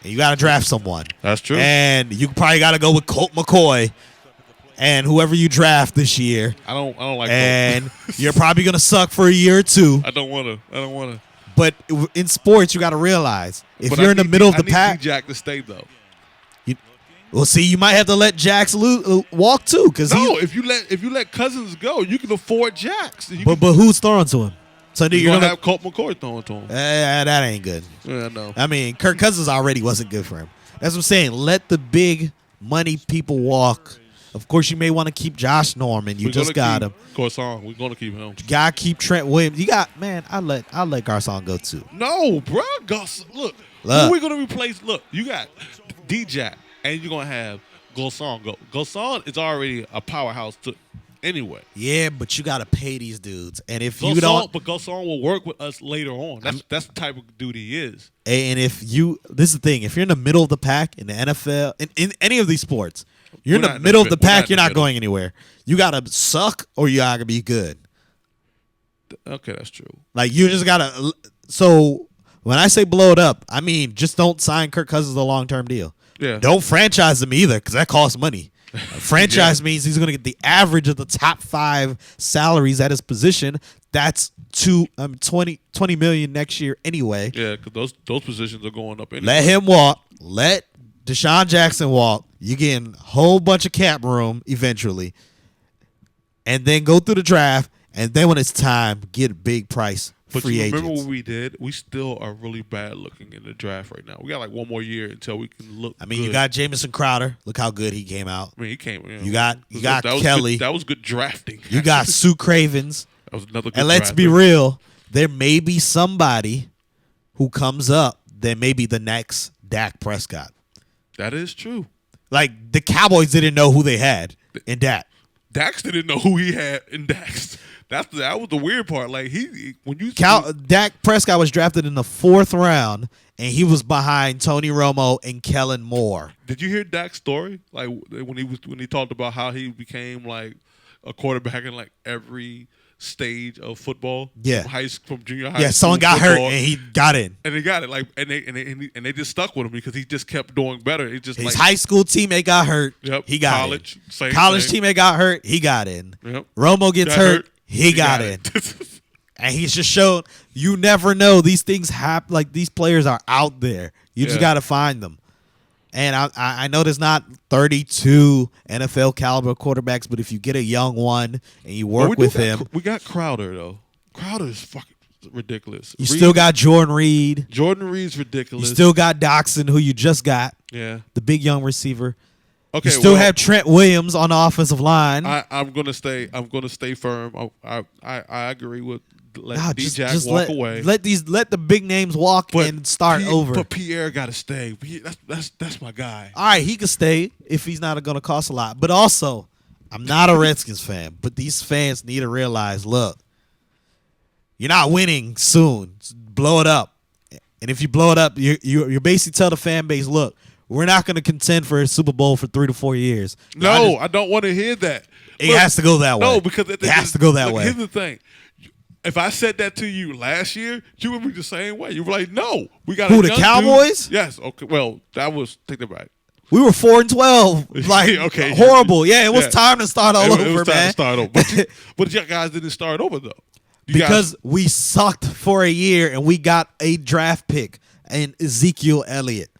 And you got to draft someone. That's true. And you probably got to go with Colt McCoy and whoever you draft this year. I don't like And you're probably going to suck for a year or two. I don't want to. But in sports, you got to realize if But you're I in the need middle of the I need pack. Jack to stay though. Well, see, you might have to let Jax walk too, because No, if you let Cousins go, you can afford Jax. But who's throwing to him? So you're you're gonna gonna have Colt McCoy throwing to him. that ain't good. Yeah, I know. I mean, Kirk Cousins already wasn't good for him. That's what I'm saying. Let the big money people walk. Of course, you may want to keep Josh Norman. You just got him. Garcon, we're gonna keep him. You gotta keep Trent Williams. You got I let Garcon go too. No, bro. Look. Who are we gonna replace? Look, you got D-Jack, and you're gonna have Garcon go. Garcon is already a powerhouse anyway. Yeah, but you gotta pay these dudes, and if Garcon, you don't, but Garcon will work with us later on. That's the type of dude he is. and if you, this is the thing, if you're in the middle of the pack in the NFL, in any of these sports, you're in the middle of the pack. You're not going anywhere. You gotta suck or you gotta be good. Okay, that's true. Like you just gotta. So when I say blow it up, I mean just don't sign Kirk Cousins a long-term deal. Yeah. Don't franchise him either because that costs money. Franchise means he's going to get the average of the top 5 salaries at his position. That's $20 million next year anyway. Yeah, because those positions are going up anyway. Let him walk. Let Deshaun Jackson walk. You're getting a whole bunch of cap room eventually. And then go through the draft. And then when it's time, get a big price But free you agents. remember what we did? We still are really bad looking in the draft right now. We got like one more year until we can look. I mean, good. you got Jamison Crowder. Look how good he came out. I mean, he came. You got that was Kelly. Good, that was good drafting. You got Sue Cravens. That was another good And let's be drafting. real, there may be somebody who comes up that may be the next Dak Prescott. That is true. Like, the Cowboys didn't know who they had in Dak. Dax didn't know who he had in Dax. That was the weird part. Like Dak Prescott was drafted in the 4th round, and he was behind Tony Romo and Kellen Moore. Did you hear Dak's story? Like when he talked about how he became like a quarterback in like every stage of football. Yeah. From junior high. Yeah, someone got hurt and he got in. And they got it. Like and they just stuck with him because he just kept doing better. It just His like high school teammate got hurt. Yep. He got College, in. same College thing. teammate got hurt. He got in. Yep. Romo gets Got hurt. He got in. it. And he's just showed you never know. These things happen. Like, these players are out there. You just Yeah. got to find them. And I know there's not 32 NFL caliber quarterbacks, but if you get a young one and you Well, work we with do got- him, We got Crowder though. Crowder is fucking ridiculous. you still got Jordan Reed. Jordan Reed's You ridiculous. still got Doxson, who you just got, yeah. the big young receiver. Okay. You still well, have Trent Williams on the offensive line. I'm gonna stay firm. I agree with let D-Jack just walk away. let the big names walk and start over. But Pierre got to stay. That's my guy. All right, he could stay if he's not going to cost a lot. But also, I'm not a Redskins fan, but these fans need to realize, look, you're not winning soon. Blow it up. And if you blow it up, you're basically tell the fan base, look, we're not going to contend for a Super Bowl for 3 to 4 years. No, I don't want to hear that. It has to go that way. No, because it has to go that way. Here's the thing. If I said that to you last year, you would be the same way. You were like, "No, we got Who, the Cowboys? Yes. Okay. Well, that was take that back. We were 4-12, like Okay. horrible. Yeah, it was Yeah. time to start all It over, was time man. to start over. But you guys didn't start over though. You Because we sucked for a year and we got a draft pick and Ezekiel Elliott.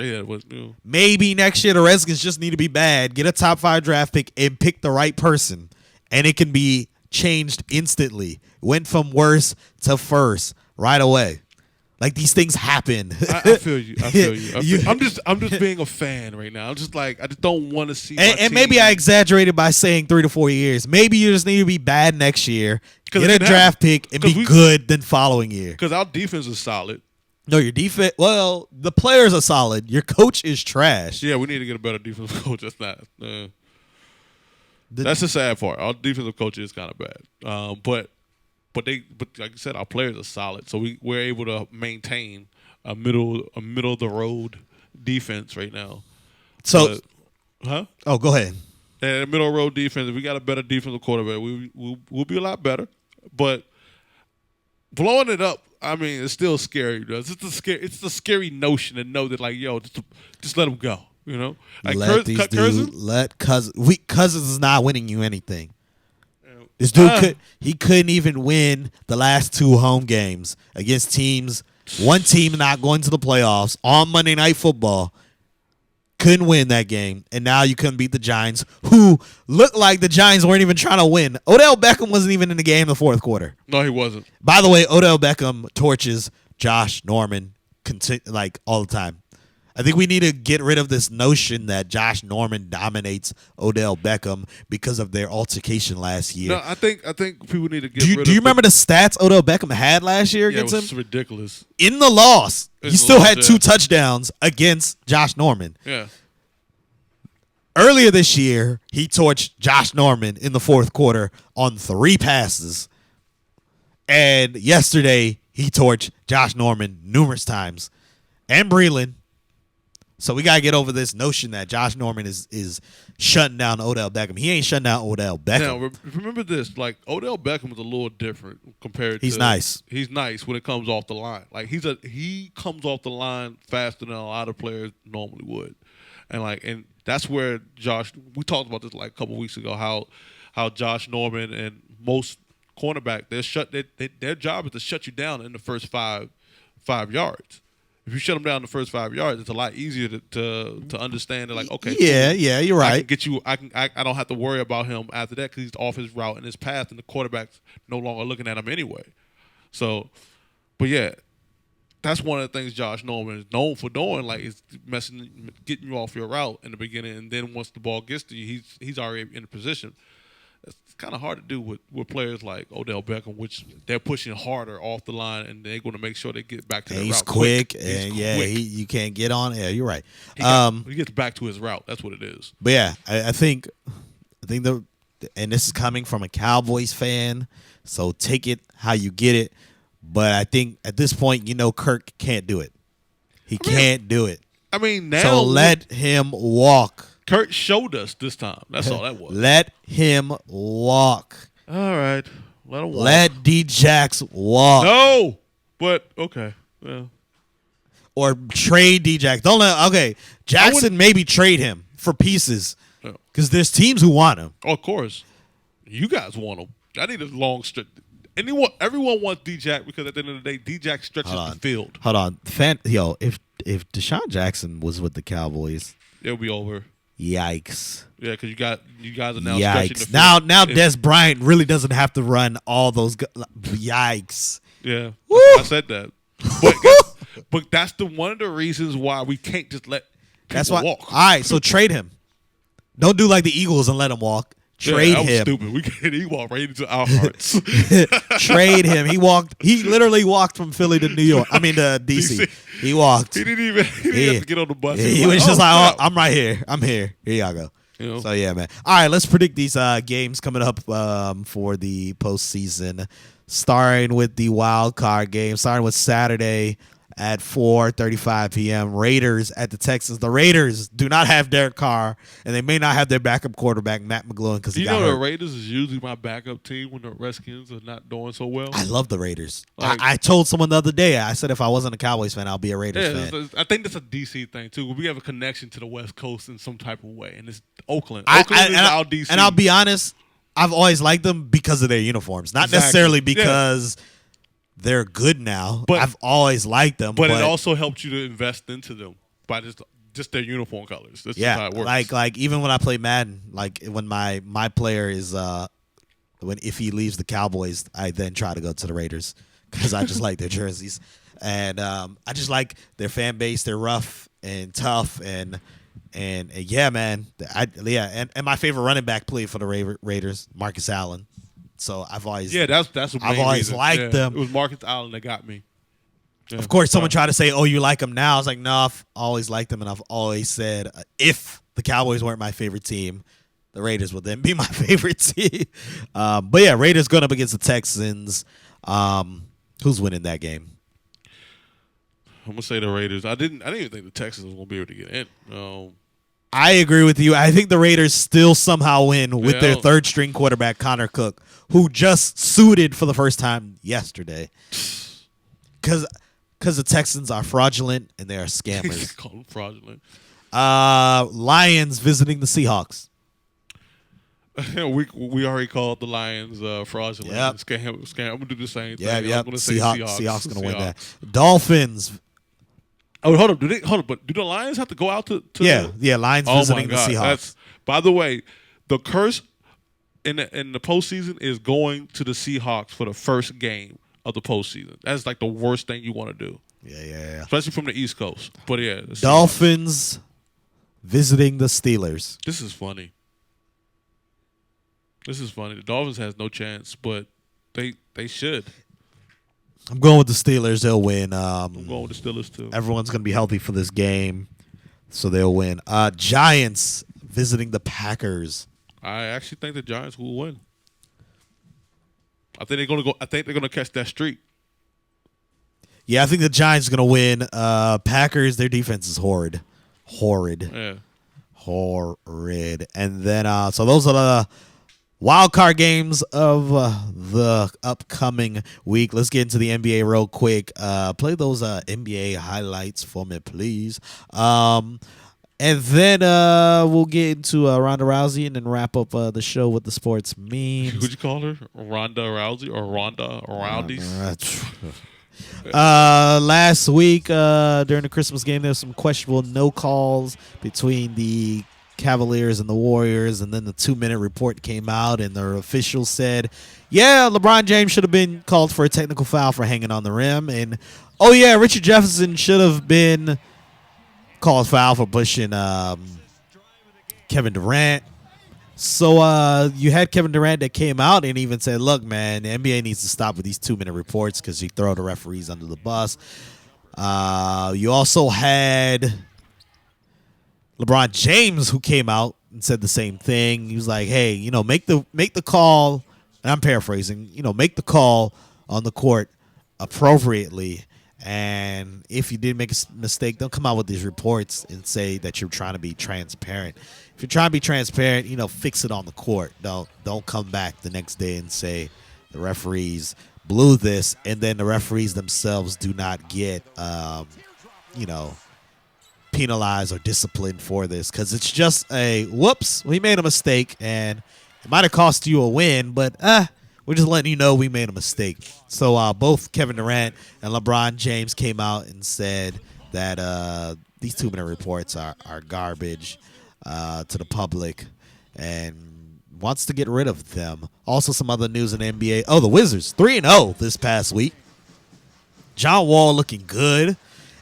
yeah, it was new. Maybe next year the Redskins just need to be bad, get a top 5 draft pick, and pick the right person, and it can be changed instantly. Went from worst to first right away. Like, these things happen. I feel you. I feel you. I'm just being a fan right now. I'm just like I just don't want to see. And maybe I exaggerated by saying 3 to 4 years. Maybe you just need to be bad next year, 'Cause get it a can draft happen. pick, and 'Cause be we- good the following year. because our defense is solid. No, your defense. Well, the players are solid. Your coach is trash. Yeah, we need to get a better defensive coach. That's not. That's the sad part. Our defensive coach is kind of bad. But like you said, our players are solid, so we're able to maintain a middle of the road defense right now. So, Huh? oh, go ahead. And middle road defense. If we got a better defensive quarterback, we'll be a lot better. But blowing it up, I mean, it's still scary. It's the scary notion to know that, like, yo, just let him go. You know, like Cousins is not winning you anything. This dude couldn't even win the last 2 home games against teams. One team not going to the playoffs on Monday Night Football. Couldn't win that game, and now you couldn't beat the Giants, who looked like the Giants weren't even trying to win. Odell Beckham wasn't even in the game in the 4th quarter. No, he wasn't. By the way, Odell Beckham torches Josh Norman like all the time. I think we need to get rid of this notion that Josh Norman dominates Odell Beckham because of their altercation last year. No, I think people need to get Do you, rid do you of remember the stats Odell Beckham had last year Yeah, it against was him? ridiculous. In the loss, In he the still loss, had yeah. 2 touchdowns against Josh Norman. Yeah. Earlier this year, he torched Josh Norman in the fourth quarter on 3 passes. And yesterday, he torched Josh Norman numerous times. And Breland. So we got to get over this notion that Josh Norman is shutting down Odell Beckham. He ain't shutting down Odell Beckham. Now, remember this. Like, Odell Beckham is a little different compared to... He's nice. He's nice when it comes off the line. Like, he comes off the line faster than a lot of players normally would. And that's where we talked about this like a couple weeks ago, how Josh Norman and most cornerback, their job is to shut you down in the first five yards. If you shut them down in the first 5 yards, it's a lot easier to understand. They're like, okay, Yeah, you're I right. can get you. I don't have to worry about him after that because he's off his route and his path, and the quarterback's no longer looking at him anyway. So, but yeah, that's one of the things Josh Norman is known for doing. Like, is getting you off your route in the beginning, and then once the ball gets to you, he's already in a position. It's kind of hard to do with players like Odell Beckham, which they're pushing harder off the line, and they're going to make sure they get back to the route. He's quick, He's and quick. you can't get on. Yeah, you're right. He gets back to his route. That's what it is. But yeah, I think and this is coming from a Cowboys fan, so take it how you get it. But I think at this point, Kirk can't do it. He can't do it. I mean, now So let him walk. Kurt showed us this time. That's all that was. Let him walk. All right, let him walk. Let D-Jax walk. No, but okay. Yeah. Or trade D-Jax. Don't let. Okay, Jackson maybe trade him for pieces Yeah. because there's teams who want him. Oh, of course, you guys want him. I need a long stretch. Everyone wants D-Jack because at the end of the day, D-Jack stretches the field. Hold on, if Deshaun Jackson was with the Cowboys, It'll be over. yikes. Yeah, because you guys are now stretching the Yikes. field. Now Des Bryant really doesn't have to run all those. Yikes. Yeah, Woo! I said that. But that's one of the reasons why we can't just let people That's why. walk. All right, so trade him. Don't do like the Eagles and let him walk. Trade that was him. stupid. He walked right into our hearts. Trade him. He literally walked from Philly to New York. I mean to DC. He walked. He didn't even have to get on the bus. He was just like, "Oh, oh, I'm right here. I'm here. Here y'all go. You know? So yeah, man. All right, let's predict these games coming up for the postseason. Starting with the wild card game. Starting with Saturday at 4:35 p.m. Raiders at the Texans. The Raiders do not have Derek Carr, and they may not have their backup quarterback Matt McGloin because he You got know the hurt. Raiders is usually my backup team when the Redskins are not doing so well. I love the Raiders. Like- I told someone the other day. I said if I wasn't a Cowboys fan, I'll be a Raiders Yeah, fan. I think that's a DC thing too. We have a connection to the West Coast in some type of way, and it's Oakland. I- Oakland is and our DC. And I'll be honest, I've always liked them because of their uniforms, not Exactly. necessarily Yeah. because they're good now. But- I've always liked them. but it also helps you to invest into them by just their uniform colors. That's just how yeah, it works. like even when I play Madden, like when my player is if he leaves the Cowboys, I then try to go to the Raiders because I just like their jerseys, and I just like their fan base. They're rough and tough, and yeah, man, and my favorite running back played for the Raiders, Marcus Allen. So I've always that's the main I've always reason. liked Yeah, them. It was Marcus Allen that got me. Yeah. Of course, someone tried to say, "Oh, you like them now?" I was like, "No, I've always liked them, and I've always said if the Cowboys weren't my favorite team, the Raiders would then be my favorite team." But yeah, Raiders going up against the Texans. Who's winning that game? I'm gonna say the Raiders. I didn't even think the Texans was gonna be able to get in. I agree with you. I think the Raiders still somehow win with their Yeah. third string quarterback, Connor Cook, who just suited for the first time yesterday. Because the Texans are fraudulent and they are scammers. Call them fraudulent. Lions visiting the Seahawks. we already called the Lions fraudulent. Yep. Scam. I'm gonna do the same thing. Yeah. I'm gonna say Seahawks going to win that. Dolphins. Oh, hold up. But do the Lions have to go out to Yeah. Lions Oh visiting my God. the Seahawks. By the way, the curse in the postseason is going to the Seahawks for the first game of the postseason. That's like the worst thing you want to do. Yeah. especially from the East Coast. But yeah, the Seahawks. Dolphins visiting the Steelers. This is funny. The Dolphins has no chance, but they should. I'm going with the Steelers. They'll win. I'm going with the Steelers too. Everyone's going to be healthy for this game, so they'll win. Giants visiting the Packers. I actually think the Giants will win. I think they're gonna go. I think they're gonna catch that streak. Yeah, I think the Giants are going to win. Packers, their defense is horrid. Yeah. Horrid. And then, so those are the wild card games of the upcoming week. Let's get into the NBA real quick. Play those NBA highlights for me, please. And then we'll get into Ronda Rousey and then wrap up the show with the sports memes. Who'd you call her? Ronda Rousey or Ronda Rowdies? Last week during the Christmas game, there was some questionable no calls between the Cavaliers and the Warriors, and then the 2-minute report came out, and the officials said, yeah, LeBron James should have been called for a technical foul for hanging on the rim, and oh yeah, Richard Jefferson should have been called foul for pushing Kevin Durant. So you had Kevin Durant that came out and even said, look, man, the NBA needs to stop with these 2-minute reports because you throw the referees under the bus. You also had LeBron James who came out and said the same thing. He was like, hey, make the call, and I'm paraphrasing, make the call on the court appropriately. And if you did make a mistake, don't come out with these reports and say that you're trying to be transparent. If you're trying to be transparent, fix it on the court. Don't come back the next day and say the referees blew this, and then the referees themselves do not get, penalized or disciplined for this, because it's just a whoops, we made a mistake, and it might have cost you a win, but we're just letting you know we made a mistake. So both Kevin Durant and LeBron James came out and said that these 2-minute reports are garbage to the public and wants to get rid of them. Also, some other news in the NBA. Oh, the Wizards, 3-0 this past week. John Wall looking good.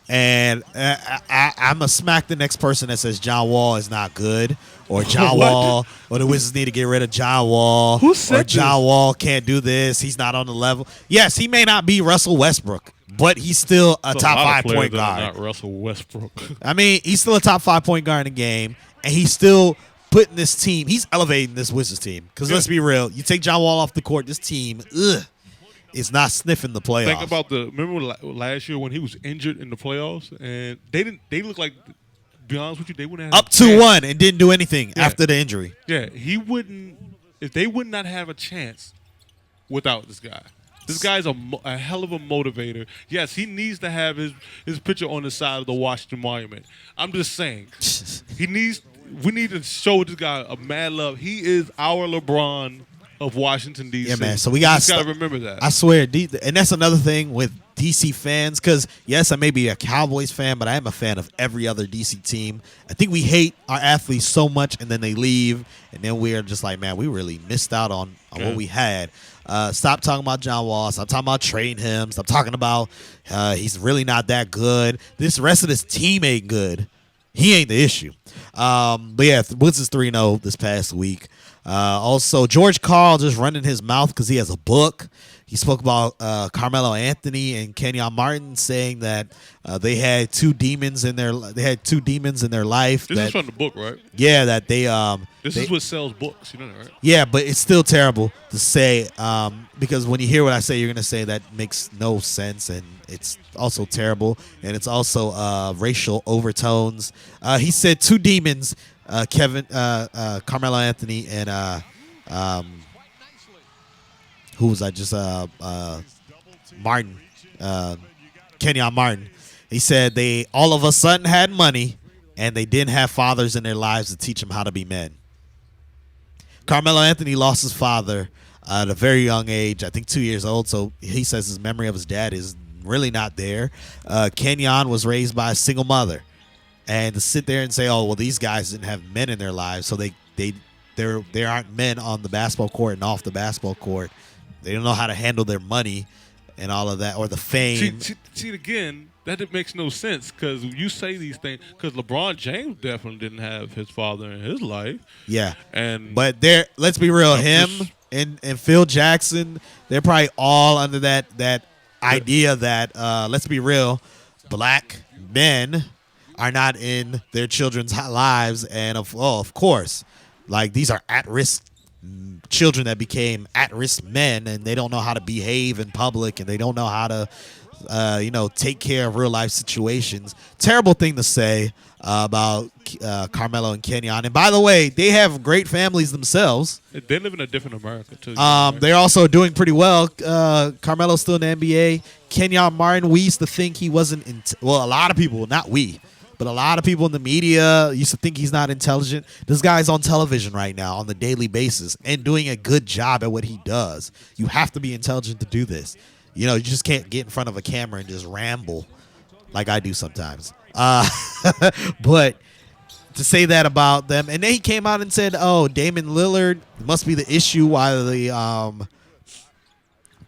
And I'm going to smack the next person that says John Wall is not good, or John Wall, or the Wizards need to get rid of John Wall, Who said or John Wall can't do this. He's not on the level. Yes, he may not be Russell Westbrook, but he's still a top 5 point guard. Not Russell Westbrook. I mean, he's still a top 5 point guard in the game, and he's still putting this team, he's elevating this Wizards team. Because let's be real, you take John Wall off the court, this team, is not sniffing the playoffs. Think about remember last year when he was injured in the playoffs, and they looked like, to be honest with you, they wouldn't have up 2-1 and didn't do anything after the injury. Yeah, if they would not have a chance without this guy. This guy's a hell of a motivator. Yes, he needs to have his picture on the side of the Washington Monument. I'm just saying, we need to show this guy a mad love. He is our LeBron of Washington, D.C. Yeah, man. So we got to remember that. I swear. And that's another thing with D.C. fans, because, yes, I may be a Cowboys fan, but I am a fan of every other D.C. team. I think we hate our athletes so much, and then they leave, and then we're just like, man, we really missed out on what we had. Stop talking about John Wall. Stop talking about trading him. Stop talking about he's really not that good. This rest of this team ain't good. He ain't the issue. But, yeah, Wizards 3-0 this past week. Also, George Karl just running his mouth because he has a book. He spoke about Carmelo Anthony and Kenyon Martin, saying that they had two demons in their life. This is from the book, right? Yeah, that they This is what sells books, you know that, right? Yeah, but it's still terrible to say because when you hear what I say, you're gonna say that makes no sense, and it's also terrible, and it's also racial overtones. He said two demons. Carmelo Anthony and who was I just Martin, Kenyon Martin. He said they all of a sudden had money and they didn't have fathers in their lives to teach them how to be men. Carmelo Anthony lost his father at a very young age, I think 2 years old. So he says his memory of his dad is really not there. Kenyon was raised by a single mother. And to sit there and say, oh, well, these guys didn't have men in their lives, so they aren't men on the basketball court and off the basketball court. They don't know how to handle their money. and all of that, or the fame. See again, that makes no sense because you say these things because LeBron James definitely didn't have his father in his life. Yeah, and but let's be real, him just- and Phil Jackson, they're probably all under that idea that let's be real, black men are not in their children's lives, and of course, like these are at-risk children that became at-risk men, and they don't know how to behave in public, and they don't know how to take care of real life situations. Terrible thing to say about Carmelo and Kenyon. And by the way, they have great families themselves. they live in a different America too. They're also doing pretty well. Carmelo's still in the NBA. Kenyon Martin, we used to think he wasn't. A lot of people, not we, but a lot of people in the media used to think he's not intelligent. This guy's on television right now on the daily basis and doing a good job at what he does. You have to be intelligent to do this. You just can't get in front of a camera and just ramble like I do sometimes. But to say that about them, and then he came out and said, "Oh, Damian Lillard must be the issue why the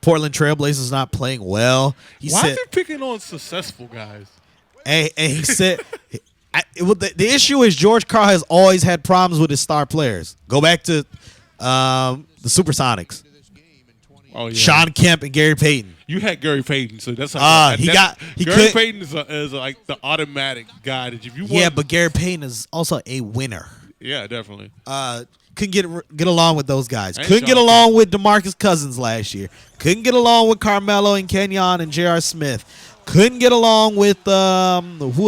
Portland Trailblazers not playing well." Why is he picking on successful guys? And he said, the issue is George Karl has always had problems with his star players. Go back to the Supersonics. Oh yeah, Sean Kemp and Gary Payton. You had Gary Payton, so that's how Gary Payton is like the automatic guy that if you want. Yeah, but Gary Payton is also a winner. Yeah, definitely. Couldn't get along with those guys. And Couldn't get Sean along with DeMarcus Cousins last year. Couldn't get along with Carmelo and Kenyon and J.R. Smith. Couldn't get along with who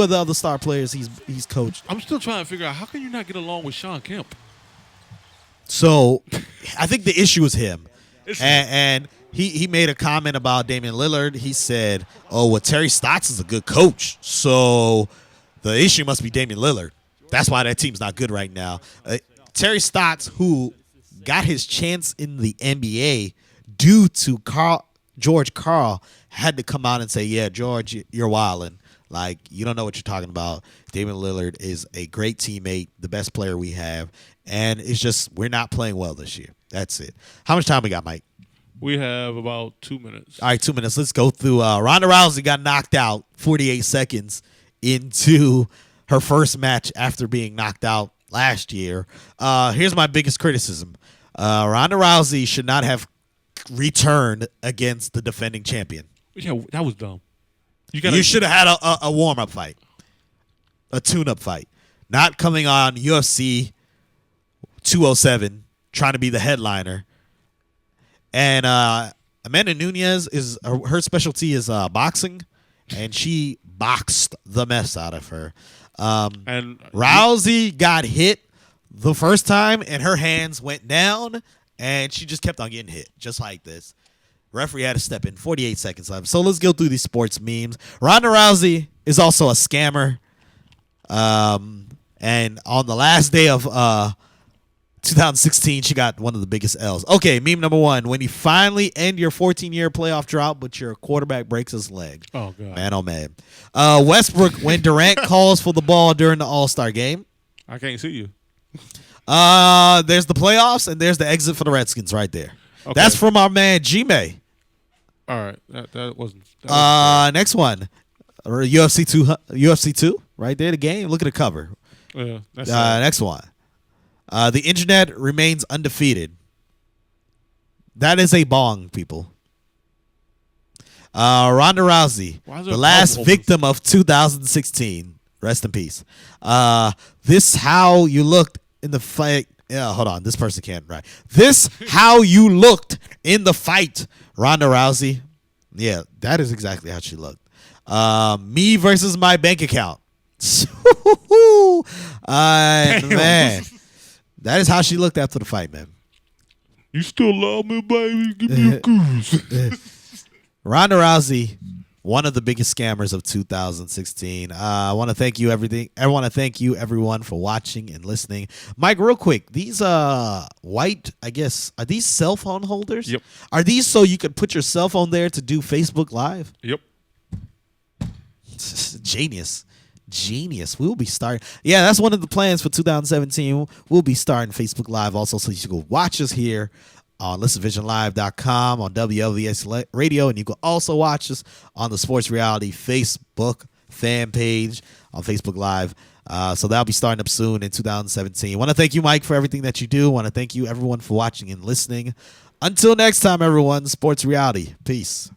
are the other star players he's coached. I'm still trying to figure out how can you not get along with Sean Kemp. So, I think the issue is him. It's And he made a comment about Damian Lillard. He said, "Oh, well, Terry Stotts is a good coach, so the issue must be Damian Lillard. That's why that team's not good right now." Terry Stotts, who got his chance in the NBA due to George Karl, had to come out and say, "Yeah, George, you're wilding. Like, you don't know what you're talking about. Damian Lillard is a great teammate, the best player we have, and it's just we're not playing well this year." That's it. How much time we got, Mike? We have about 2 minutes. All right, 2 minutes. Let's go through. Ronda Rousey got knocked out 48 seconds into her first match after being knocked out last year. Here's my biggest criticism. Ronda Rousey should not have returned against the defending champion. Yeah, that was dumb. You should have had a warm-up fight, a tune-up fight, not coming on UFC 207 trying to be the headliner. And Amanda Nunes her specialty is boxing, and she boxed the mess out of her. And Rousey got hit the first time, and her hands went down, and she just kept on getting hit, just like this. Referee had to step in. 48 seconds left. So let's go through these sports memes. Ronda Rousey is also a scammer. And on the last day of 2016, she got one of the biggest L's. Okay, meme number one. When you finally end your 14-year playoff drought, but your quarterback breaks his leg. oh god, Man, oh, man. Westbrook, when Durant calls for the ball during the All-Star game. I can't see you. There's the playoffs, and there's the exit for the Redskins right there. Okay. That's from our man, G-May. All right, that wasn't. That Next one. UFC 2, right there, the game. Look at the cover. yeah, that's Next one. The internet remains undefeated. That is a bong, people. Ronda Rousey, Why is there the last bubbles? victim of 2016. Rest in peace. This how you looked in the fight. Yeah, hold on. This person can't write. This how you looked in the fight, Ronda Rousey. Yeah, that is exactly how she looked. Me versus my bank account. Man, that is how she looked after the fight, man. You still love me, baby? Give me a goose. Ronda Rousey, one of the biggest scammers of 2016. I want to thank you everyone for watching and listening. Mike, real quick, these white, I guess, are these cell phone holders? Yep. Are these so you could put your cell phone there to do Facebook Live? Yep. Genius. We'll be starting. Yeah, that's one of the plans for 2017. We'll be starting Facebook Live also, so you can go watch us here on listenvisionlive.com, on WLVS Radio, and you can also watch us on the Sports Reality Facebook fan page on Facebook Live. So that'll be starting up soon in 2017. I want to thank you, Mike, for everything that you do. I want to thank you, everyone, for watching and listening. Until next time, everyone, Sports Reality. Peace.